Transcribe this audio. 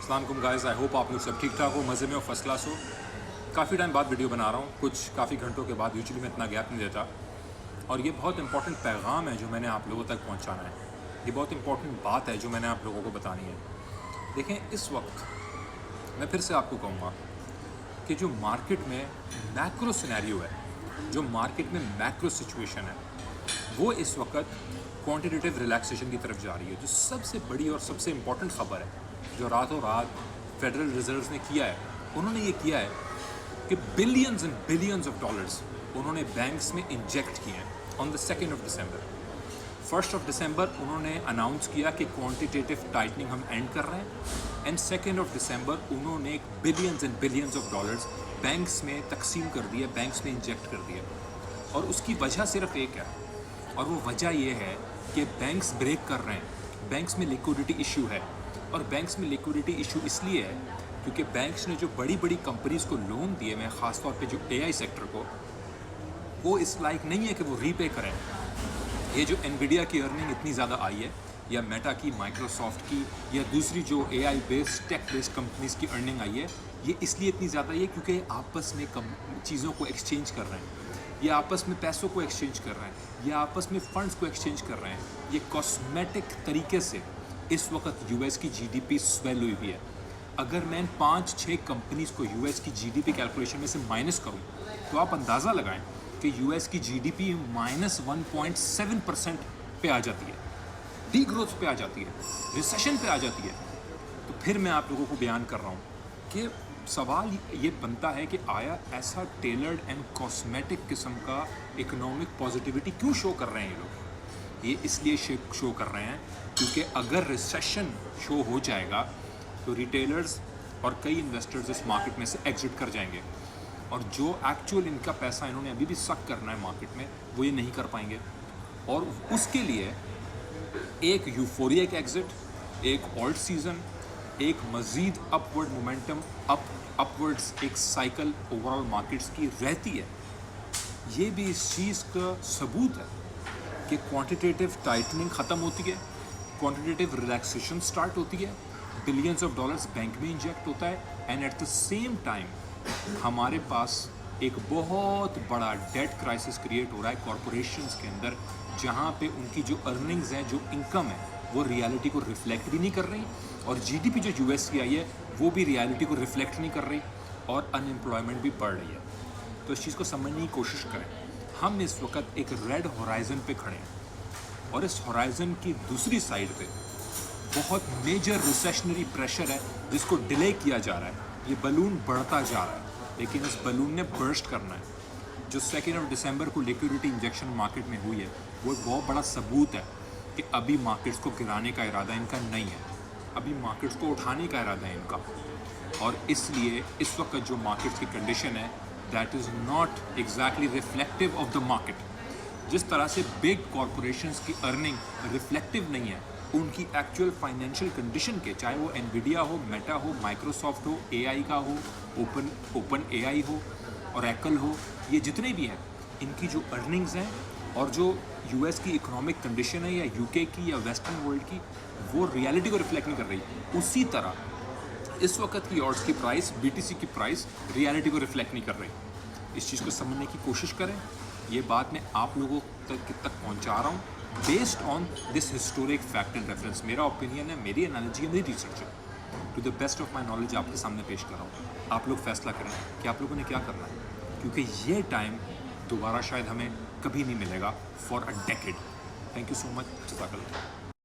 अस्सलाम वालेकुम guys, I hope आप लोग सब ठीक ठाक हो, मज़े में हो, फर्स्ट क्लास हो। काफ़ी टाइम बाद वीडियो बना रहा हूँ, कुछ काफ़ी घंटों के बाद। यूजुअली मैं इतना गैप नहीं देता, और ये बहुत इंपॉर्टेंट पैगाम है जो मैंने आप लोगों तक पहुँचाना है। ये बहुत इंपॉर्टेंट बात है जो मैंने आप लोगों को बतानी है। देखें, इस वक्त मैं फिर से आपको कहूँगा कि जो मार्केट में मैक्रो सिनेरियो है, जो मार्केट में मैक्रो सिचुएशन है, वो इस वक्त क्वांटिटेटिव रिलैक्सेशन की तरफ जा रही है। जो सबसे बड़ी और सबसे इम्पॉर्टेंट ख़बर है, जो रातों रात फेडरल रिजर्व ने किया है, उन्होंने ये किया है कि billions and billions of dollars उन्होंने बैंक्स में इंजेक्ट किए हैं on the 2nd of December। 1st of December उन्होंने अनाउंस किया कि क्वांटिटेटिव टाइटनिंग हम एंड कर रहे हैं, एंड 2nd of December उन्होंने billions and billions of dollars banks में तकसीम कर दिए, बैंक्स में इंजेक्ट कर दिए। और उसकी वजह सिर्फ एक है, और वो वजह ये है कि बैंक्स ब्रेक कर रहे हैं, बैंक्स में लिक्विडिटी इशू है। और बैंक्स में लिक्विडिटी इशू इसलिए है क्योंकि बैंक्स ने जो बड़ी बड़ी कंपनीज़ को लोन दिए हैं, ख़ासतौर पे जो AI सेक्टर को, वो इस लायक नहीं है कि वो रीपे करें। ये जो एनवीडिया की अर्निंग इतनी ज़्यादा आई है, या मेटा की, माइक्रोसॉफ्ट की, या दूसरी जो AI based take based companies की अर्निंग आई है, ये इसलिए इतनी ज़्यादा है क्योंकि आपस में चीज़ों को एक्सचेंज कर रहे हैं, ये आपस में पैसों को एक्सचेंज कर रहे हैं, ये आपस में फ़ंड्स को एक्सचेंज कर रहे हैं। ये कॉस्मेटिक तरीके से इस वक्त US की GDP स्वेल हुई हुई है। अगर मैं 5-6 कंपनीज़ को US की GDP कैलकुलेशन में से माइनस करूं, तो आप अंदाज़ा लगाएं कि US की GDP -1.7% पे आ जाती है, डी ग्रोथ पे आ जाती है, रिसेशन पे आ जाती है। तो फिर मैं आप लोगों को बयान कर रहा हूँ कि सवाल ये बनता है कि आया ऐसा टेलर्ड एंड कॉस्मेटिक किस्म का इकोनॉमिक पॉजिटिविटी क्यों शो कर रहे हैं ये लोग? ये इसलिए शो कर रहे हैं क्योंकि अगर रिसेशन शो हो जाएगा तो रिटेलर्स और कई इन्वेस्टर्स इस मार्केट में से एग्जिट कर जाएंगे, और जो एक्चुअल इनका पैसा इन्होंने अभी भी सक करना है मार्केट में, वो ये नहीं कर पाएंगे। और उसके लिए एक यूफोरिया का एग्जिट, एक ऑल्ट सीज़न, एक मज़ीद अपवर्ड मोमेंटम, अपवर्ड्स एक साइकिल ओवरऑल मार्केट्स की रहती है। ये भी इस चीज़ का सबूत है कि क्वांटिटेटिव टाइटनिंग ख़त्म होती है, क्वांटिटेटिव रिलैक्सेशन स्टार्ट होती है, बिलियंस ऑफ डॉलर्स बैंक में इंजेक्ट होता है, and at the same time हमारे पास एक बहुत बड़ा डेट क्राइसिस क्रिएट हो रहा है कॉरपोरेशंस के अंदर, जहाँ पे उनकी जो अर्निंग्स हैं, जो इनकम है, वो रियलिटी को रिफ्लेक्ट भी नहीं कर रही, और GDP जो US की आई है वो भी रियलिटी को रिफ्लेक्ट नहीं कर रही, और अनएम्प्लॉयमेंट भी बढ़ रही है। तो इस चीज़ को समझने की कोशिश करें। हम इस वक्त एक रेड होराइज़न पे खड़े हैं, और इस होराइज़न की दूसरी साइड पे बहुत मेजर रिसेशनरी प्रेशर है जिसको डिले किया जा रहा है। ये बलून बढ़ता जा रहा है, लेकिन इस बलून ने बर्स्ट करना है। जो 2nd of December को लिक्विडिटी इंजेक्शन मार्केट में हुई है, वो एक बहुत बड़ा सबूत है कि अभी मार्केट्स को गिराने का इरादा इनका नहीं है, अभी मार्केट्स को उठाने का इरादा है इनका। और इसलिए इस वक्त जो मार्केट्स की कंडीशन है, that is not exactly reflective of the market. जिस तरह से बिग कॉरपोरेशंस की अर्निंग रिफ्लेक्टिव नहीं है उनकी एक्चुअल फाइनेंशियल कंडीशन के, चाहे वो एनवीडिया हो, मेटा हो, माइक्रोसॉफ्ट हो, AI का हो, ओपन AI हो, ओरेकल हो, ये जितने भी हैं, इनकी जो अर्निंग्स हैं और जो US की इकोनॉमिक कंडीशन है, या UK की, या वेस्टर्न वर्ल्ड की, वो रियलिटी को रिफ्लेक्ट नहीं कर रही। उसी तरह इस वक्त की ऑर्ड्स की प्राइस, BTC की प्राइस रियलिटी को रिफ्लेक्ट नहीं कर रही। इस चीज़ को समझने की कोशिश करें। ये बात मैं आप लोगों तक पहुंचा रहा हूँ based on this historic fact and reference. मेरा ओपिनियन है, मेरी एनालॉजी है, मेरी रिसर्च है, to the best of my knowledge आपके सामने पेश कर रहा हूँ। आप लोग फैसला करें कि आप लोगों ने क्या करना है, क्योंकि ये टाइम दोबारा शायद हमें कभी नहीं मिलेगा for a decade. Thank you so much. जज़ाकल्लाह।